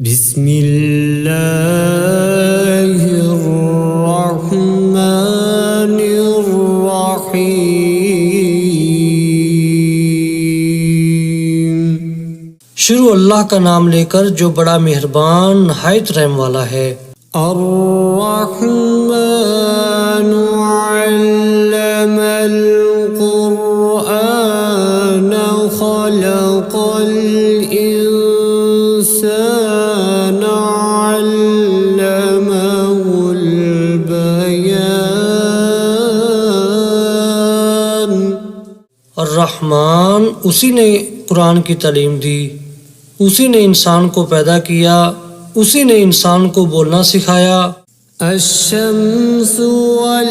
बिस्मिल्लाहिर्रहमानिर्रहीम। शुरू अल्लाह का नाम लेकर जो बड़ा मेहरबान नहायत रहम वाला है। अर्रहमानु अल्लमल कुरआन खलक़ल इंसान अल्लमहुल बयान। अर्रहमान उसी ने कुरान की तालीम दी, उसी ने इंसान को पैदा किया, उसी ने इंसान को बोलना सिखाया। अश्शम्सु वल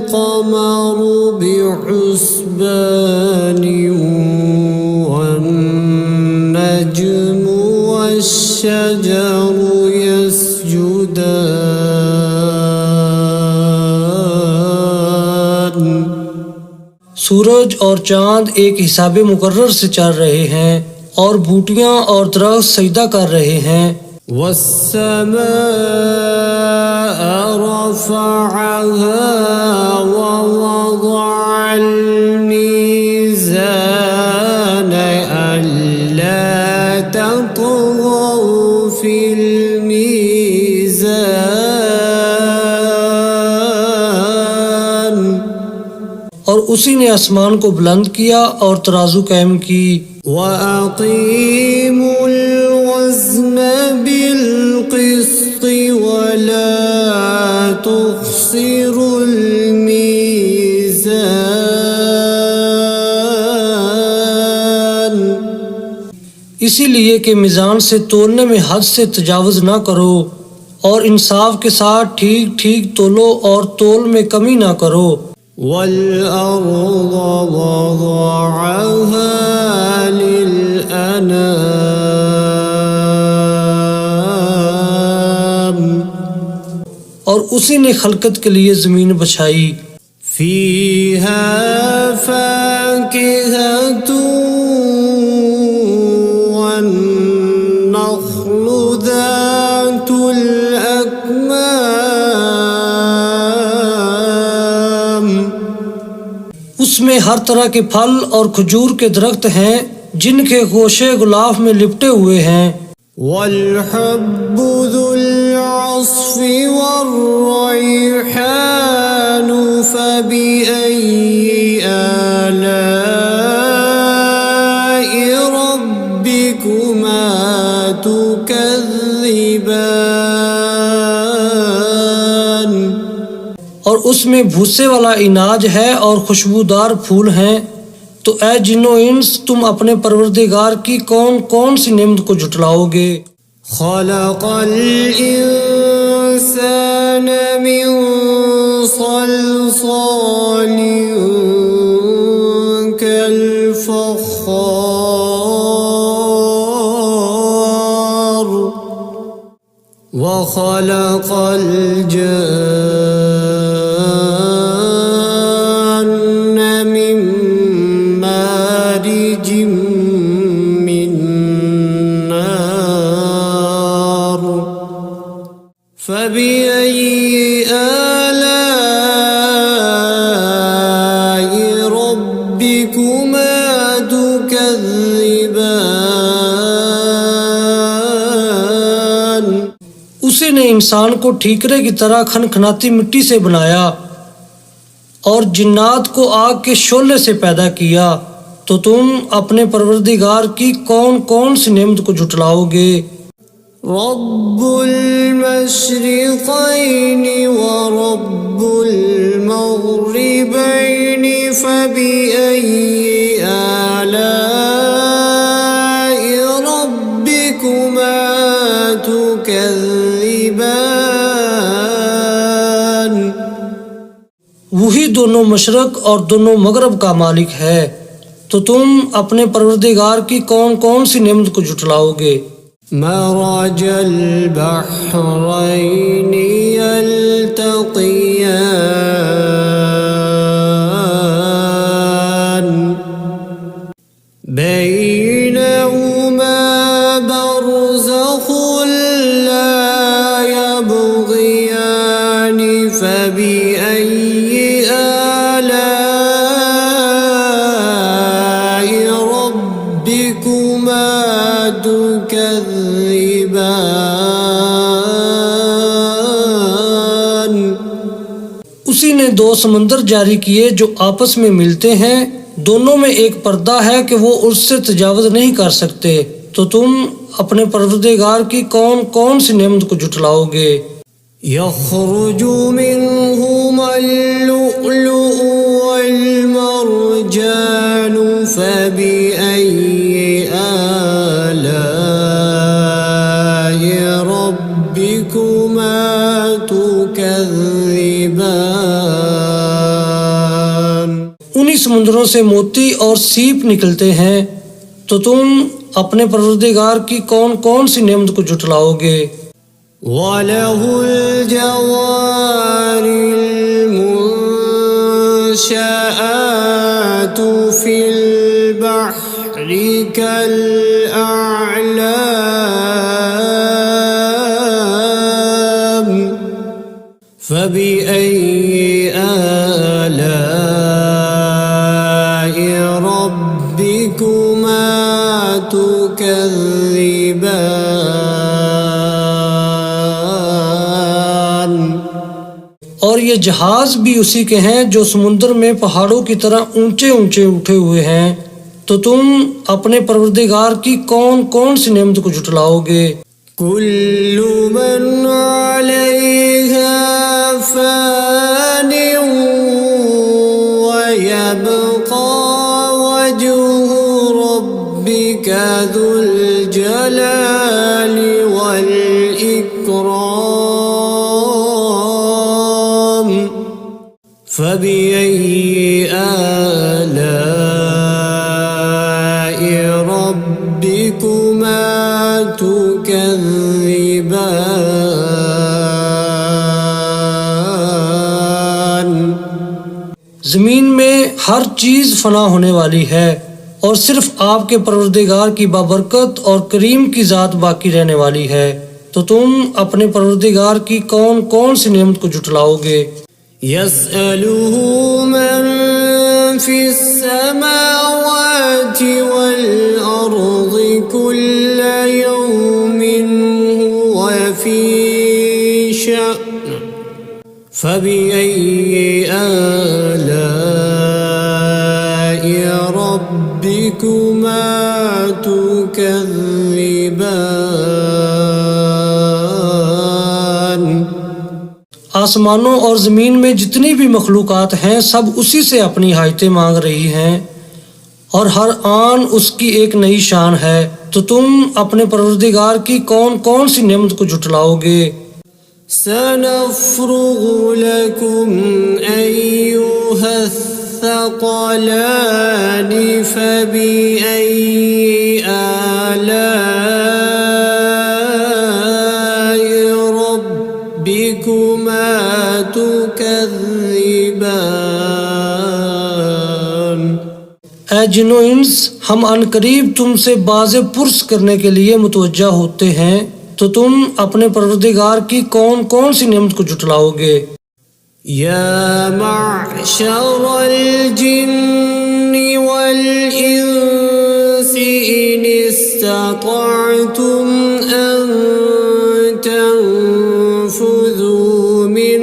क़मरु बिहुस्बानि वन नज्मु वश्शजरु यस्जुदान। सूरज और चांद एक हिसाबे मुकर्रर से चल रहे हैं और बूटियां और दरख्त सजदा कर रहे हैं। वस्समाअ रफ़अहा व वज़अल मीज़ान अल्ला ततग़ौ फ़िल मीज़ान। और उसी ने आसमान को बुलंद किया और तराजू कायम की। वअक़ीमुल वज़्न बिल क़िस्ति वला तुख़्सिरुल मीज़ान। इसीलिए कि मीज़ान से तोलने में हद से तजावुज़ ना करो और इंसाफ के साथ ठीक ठीक तोलो और तोल में कमी ना करो। वल-अर्ज़ वज़अहा लिल-अनाम। और उसी ने खलकत के लिए ज़मीन बछाई। फ़ीहा फ़ाकिहतुन वन्नख़्लु ज़ातुल अकमाम। उसमें हर तरह के फल और खजूर के दरख्त हैं जिनके गोशे गुलाफ में लिपटे हुए हैं। वल-हब्बु ज़ुल-अस्फ़ि वर्रैहानु फ़बिअय्यि आलाइ रब्बिकुमा तुकज़्ज़िबान। और उसमें भूसे वाला इनाज है और खुशबूदार फूल हैं। तो ऐ जिन्नो इंस तुम अपने परवरदिगार की कौन कौन सी नेमत को झुटलाओगे। खलक़ल इंसान मिन सल्सालिन कल फ़ख़्ख़ार व खलक़ल जन्न मिन मारिजिम मिन नार फ़बिअय्यि आलाइ रब्बिकुमा तुकज़्ज़िबान। उसी ने इंसान को ठीकरे की तरह खनखनाती मिट्टी से बनाया और जिन्नात को आग के शोले से पैदा किया। तो तुम अपने परवरदिगार की कौन कौन सी नेमत को झुटलाओगे। रब्बुल मशरिक़ैनि व रब्बुल मग़रिबैनि फ़बिअय्यि आलाइ रब्बिकुमा तुकज़्ज़िबान। वही दोनों मशरक और दोनों मगरब का मालिक है। तो तुम अपने परवरदिगार की कौन कौन सी नेमत को झुटलाओगे। मरजल बहरैनि यल्तक़ियान बैनहुमा बरज़ख़ुल يكذبان उसी ने दो समंदर जारी किए जो आपस में मिलते हैं, दोनों में एक पर्दा है कि वो उससे तजावुज नहीं कर सकते, तो तुम अपने परवरदिगार की कौन कौन सी नेमत को झुटलाओगे। يخرج منهما اللؤلؤ والمرجان فبأي آلاء ربكما تكذبان उन्हीं समुद्रों से मोती और सीप निकलते हैं, तो तुम अपने परवरदिगार की कौन कौन सी नेमत को झुटलाओगे। وله الجوار المنشآت في البحر كالأعلام فبأي آلاء ربكما تكذبان और ये जहाज भी उसी के हैं जो समुद्र में पहाड़ों की तरह ऊंचे ऊंचे उठे हुए हैं, तो तुम अपने परवरदिगार की कौन कौन सी नेमत को झुटलाओगे। كل من عليها فان ويبقى وجه ربك ذو الجلال والإكرام فبأي آلاء ربكما تكذبان जमीन में हर चीज फना होने वाली है और सिर्फ आपके परवरदिगार की बाबरकत और करीम की जात बाकी रहने वाली है, तो तुम अपने परवरदिगार की कौन कौन सी नेमत को झुटलाओगे। يسأله من في السماوات والأرض كل يوم هو في شأن فبأي آلاء ربكما تكذبان आसमानों और जमीन में जितनी भी मखलूकात हैं सब उसी से अपनी हाजतें मांग रही हैं और हर आन उसकी एक नई शान है, तो तुम अपने परवरदिगार की कौन कौन सी नेमत को झुटलाओगे। سنفرغ لكم أيها الثقلان فبأي آلاء ربكما تكذبان ऐ जिन्नो इंस, हम अनकरीब तुमसे बाज़े पुरस करने के लिए मुतवज्जा होते हैं, तो तुम अपने परवरदिगार की कौन कौन सी नेमत को झुटलाओगे। يا معشر الجن والإنس إن استطعتم أن تنفذوا من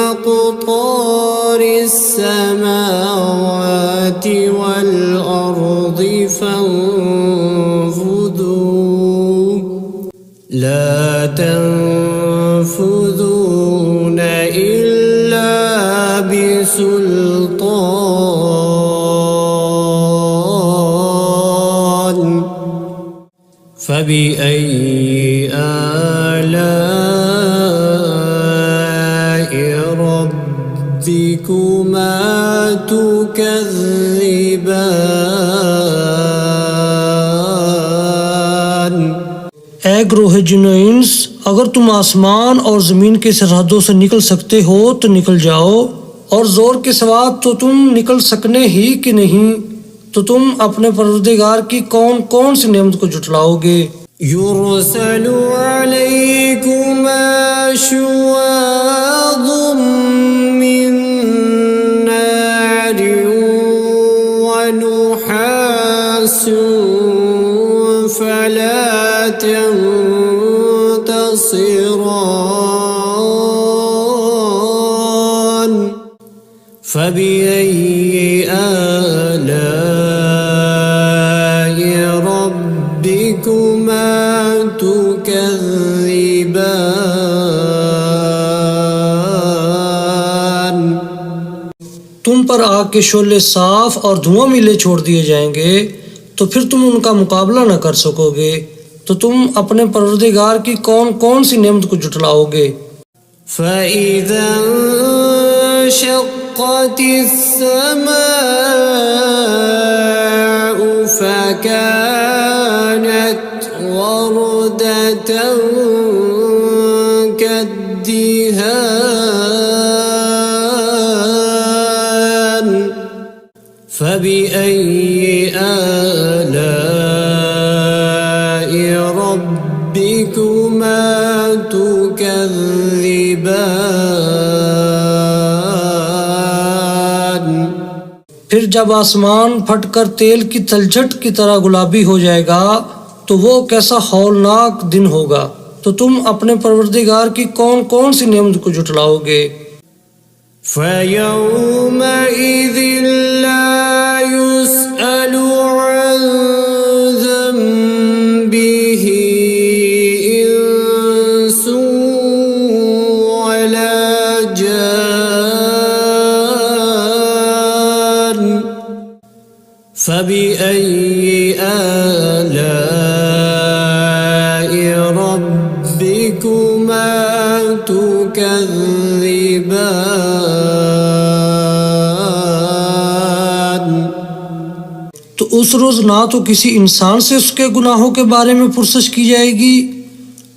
أقطار السماوات والأرض فانفذوا لا تنفذون إلا بسلطان فبأي آلاء ربكما تكذبان ऐ ग्रोह जिन्नो इंस, अगर तुम आसमान और जमीन की सरहदों से निकल सकते हो तो निकल जाओ, और जोर के सिवा तो तुम निकल सकने ही कि नहीं, तो तुम अपने परवरदिगार की कौन कौन सी नेमत को झुटलाओगे। يرسل عليكما شواظ من نار ونحاس فلا تنظرون يبصران فبأي آلاء ربكما تكذبان। तुम पर आग के शोले साफ और धुआं मिले छोड़ दिए जाएंगे तो फिर तुम उनका मुकाबला न कर सकोगे, तो तुम अपने परवरदिगार की कौन कौन सी नेमत को जुटलाओगे। فإذا انشقت السماء فكانت وردة كالدهان فبأي آلاء ربكما تكذبان। फिर जब आसमान फटकर तेल की तलछट की तरह गुलाबी हो जाएगा तो वो कैसा हौलनाक दिन होगा, तो तुम अपने परवरदिगार की कौन कौन सी नेमत को जुटलाओगे। فيومئذ لا يسأل عن ذنبه إنس ولا جان فبأي آلاء ربكما تكذبان। तो उस रोज ना तो किसी इंसान से उसके गुनाहों के बारे में पुरसश की जाएगी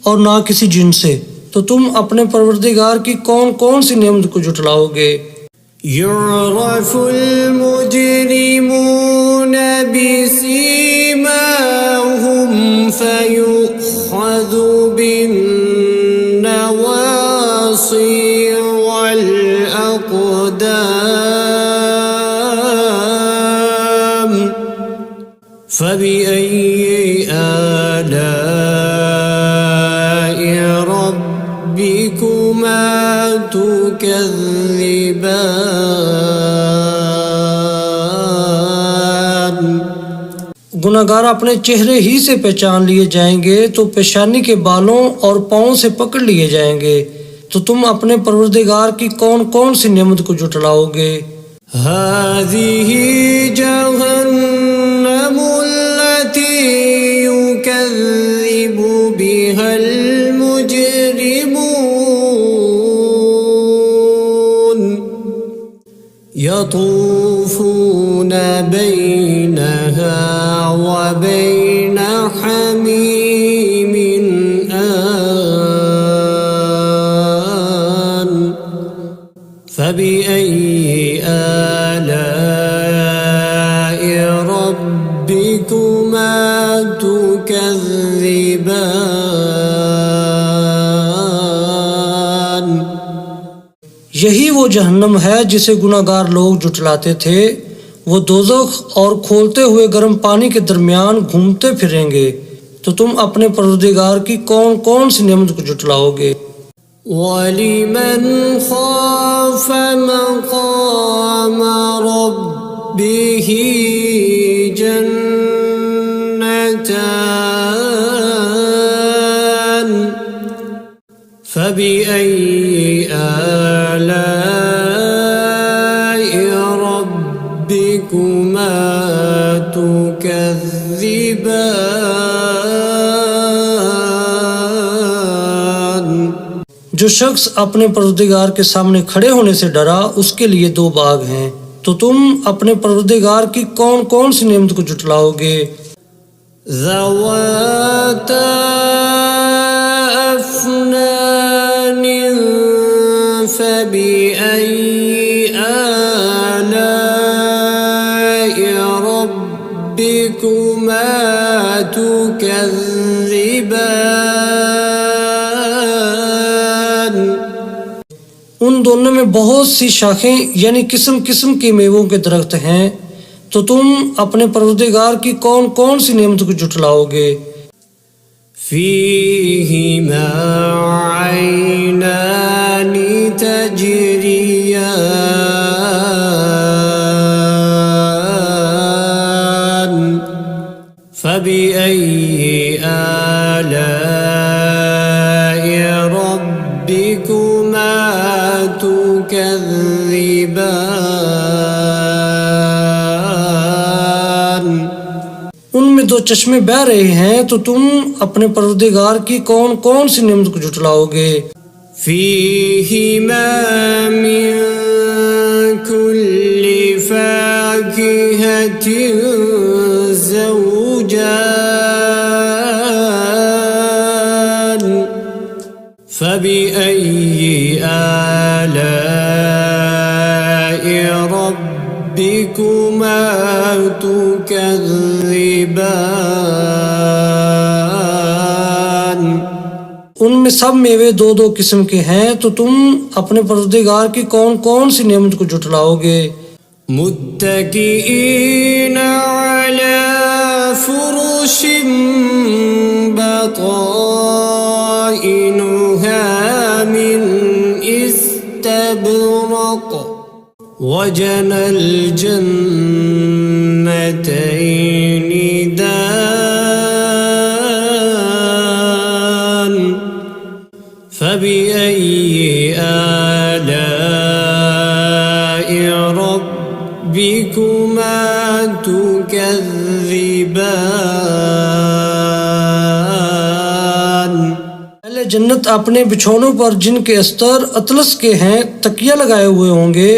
और ना किसी जिन से, तो तुम अपने परवरदिगार की कौन कौन सी नेमत को जुटलाओगे। يعرف المجرمون بسيماهم فيؤخذ بالنواصي والأقدام فبأي آلاء ربكما تكذبان। गुनाहगार अपने चेहरे ही से पहचान लिए जाएंगे तो पेशानी के बालों और पाँव से पकड़ लिए जाएंगे, तो तुम अपने परवरदिगार की कौन कौन सी नेमत को जुटलाओगे। هذه جهنم التي يكذب بها المجرمون يطوفون بينها وبين حميم آن فبأي آلاء ربكما تكذبان। यही वो जहन्नम है जिसे गुनाहगार लोग जुटलाते थे, वो दोज़ख और खोलते हुए गर्म पानी के दरमियान घूमते फिरेंगे, तो तुम अपने परवरदिगार की कौन कौन सी नेमत को जुटलाओगे। वलिमन खाफ मक़ाम रब्बिही जन्नतान फबिअय्यि आलाइ रब्बिकुमा तुकज़्ज़िबान। जो शख्स अपने परवरदिगार के सामने खड़े होने से डरा उसके लिए दो बाग हैं, तो तुम अपने परवरदिगार की कौन कौन सी नेमत को जुटलाओगे। ज़वाता अफ़नान फ़बिअय्यि आलाइ रब्बिकुमा तुकज़्ज़िबान। उन दोनों में बहुत सी शाखें यानी किस्म किस्म के मेवों के दरख्त हैं, तो तुम अपने परवरदिगार की कौन कौन सी नेमत को जुटलाओगे। فيهما عينان تجريان فبأي آلاء ربكما تكذبان उनमें दो चश्मे बह रहे हैं, तो तुम अपने परवरदिगार की कौन कौन सी नेमत को झुटलाओगे। فيهما من كل فاكهة زوجان فبأي آلاء ربكما تكذبان उनमें सब मेवे दो दो किस्म के हैं, तो तुम अपने परवरदिगार की कौन कौन सी नेमत को झुटलाओगे। मुत्तकीईन अला फुरुश बताइनुहा मिन इस्तबरक वजनल जन्नतैनि दान فبأي آلاء ربكما تكذبان पहले जन्नत अपने बिछौनों पर जिनके अस्तर अतलस के हैं तकिया लगाए हुए होंगे,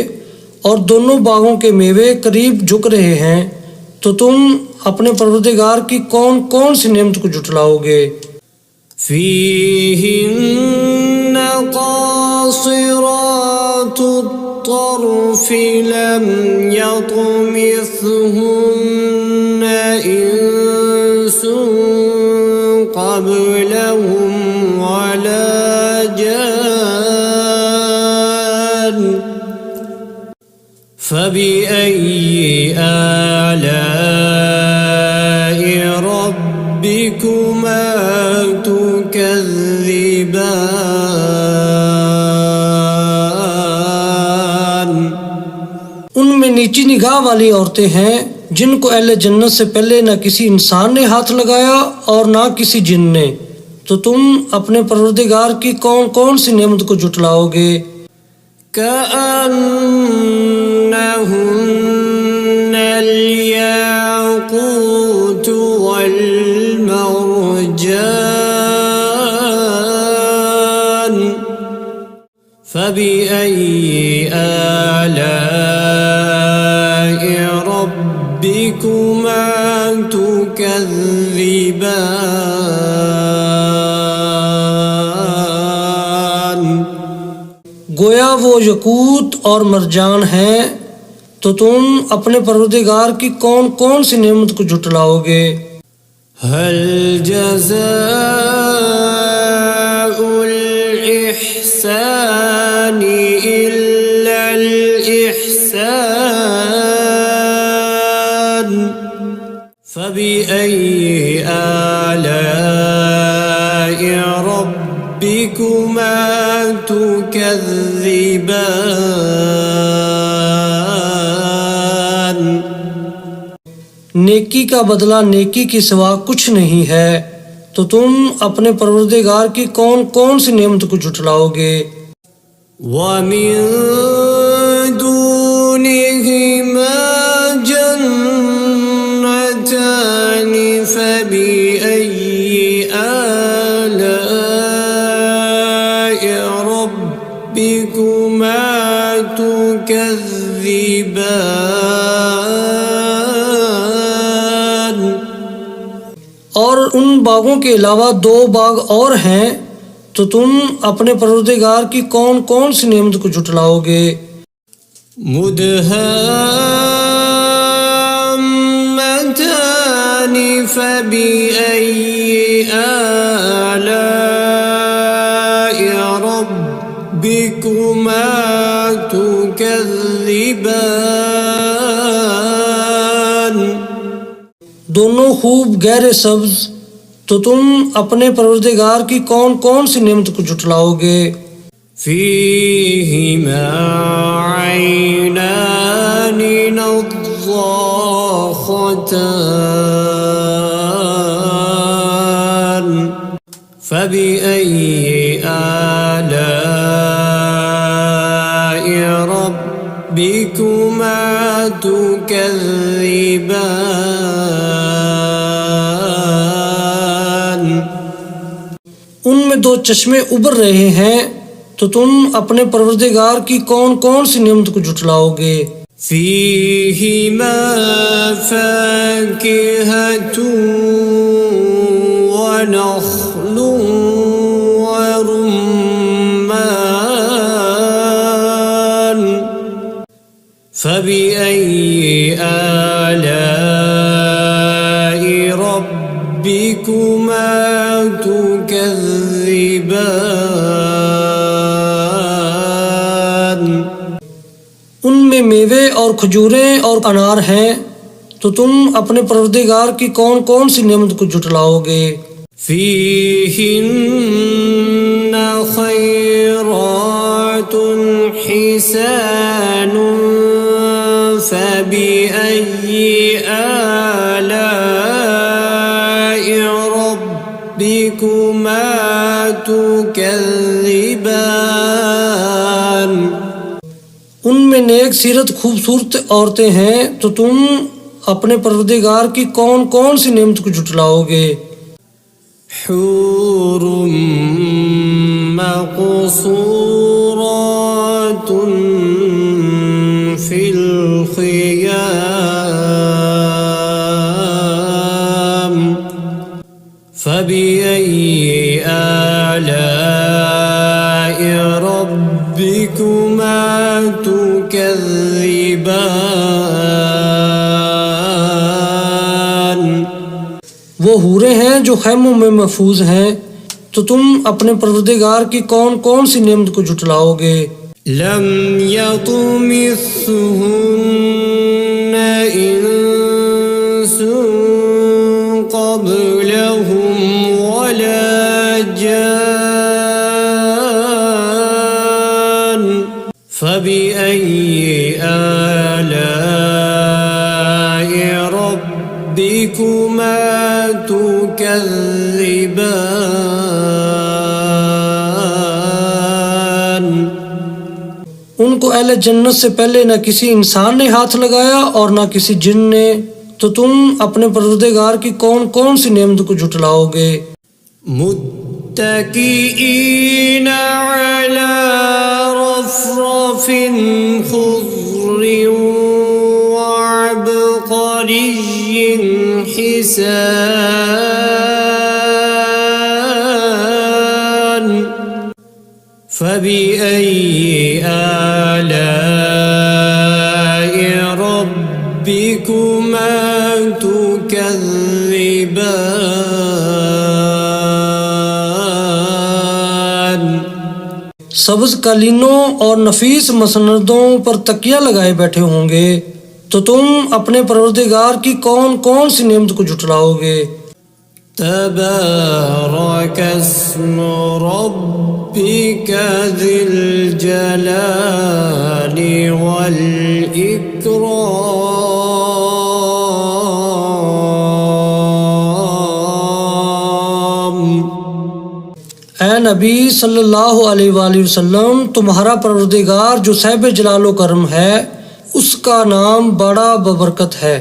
और दोनों बागों के मेवे करीब झुक रहे हैं, तो तुम अपने परवरदिगार की कौन कौन सी नेमत को झुटलाओगे। فيهن قاصرات الطرف لم يطمثهن إنس قبلهم ولا جان فبأي آلاء ربكما تكذبان उनमें नीची निगाह वाली औरतें हैं, जिनको अहले जन्नत से पहले न किसी इंसान ने हाथ लगाया और ना किसी जिन ने, तो तुम अपने परवरदिगार की कौन कौन सी नेमत को झुटलाओगे। كأنهن الياقوت والمرجان فبأي آلاء ربكما تكذبان गोया वो यकूत और मरजान हैं, तो तुम अपने परवरदिगार की कौन कौन सी नेमत को झुटलाओगे। هل جزاء الإحسان إلا الإحسان فبأي آلاء ربكما تكذبان नेकी का बदला नेकी के सिवा कुछ नहीं है, तो तुम अपने परवरदिगार की कौन कौन सी नेमत को झुटलाओगे। ومن دونهما جنتان فبأي آلاء ربكما تكذبان और उन बागों के अलावा दो बाग और हैं, तो तुम अपने परवरदिगार की कौन कौन सी नेमत को झुटलाओगे। मुदहाम्मतान फबिअय्यि आलाइ रब्बिकुमा तुकज़्ज़िबान दोनों खूब गहरे सब्ज, तो तुम अपने परवरदिगार की कौन कौन सी नेमत को जुटलाओगे। فيهما عينان نضاختان فبأي آلاء ربكما تكذبان। उनमें दो चश्मे उबर रहे हैं, तो तुम अपने परवरदिगार की कौन कौन सी नेमत को जुटलाओगे। فيهما فاكهة ونخل ورمان فبأي آلاء ربكما تكذبان। उनमें मेवे और खजूरें और अनार हैं, तो तुम अपने परवरदिगार की कौन कौन सी नेमत को जुटलाओगे। فيهن خيرات حسان فبأي آلاء ربكما تكذبان। उनमें नेक सीरत खूबसूरत औरतें हैं, तो तुम अपने परवरदिगार की कौन कौन सी नेमत को जुटलाओगे। حور مقصورات في الخيام فبأي آلاء ربكما تكذبان। वो हूरें हैं जो खैमों में महफूज हैं, तो तुम अपने परवरदिगार की कौन कौन सी नेमत को जुटलाओगे। لم يطمثهن إنس قبلهم ولا جان فبأي آلاء ربكما تكذبان। उनको अहले जन्नत से पहले न किसी इंसान ने हाथ लगाया और न किसी जिन ने, तो तुम अपने परवरदिगार की कौन कौन सी नेमत को जुटलाओगे। मुत्तकीईन अला रफ़रफ़िन ख़ुज़्र वअबक़रिय्यिन हिसान فبأي آلاء ربكما تكذبان। सब्ज कालीनों और नफीस मसनदों पर तकिया लगाए बैठे होंगे, तो तुम अपने परवरदिगार की कौन कौन सी नेमत को जुटलाओगे। تبارك اسم ربك ذي الجلال والإكرام। ऐ नबी सल्लल्लाहु अलैहि वसल्लम, तुम्हारा परवरदिगार जो साहिब जलालो करम है, उसका नाम बड़ा बबरकत है।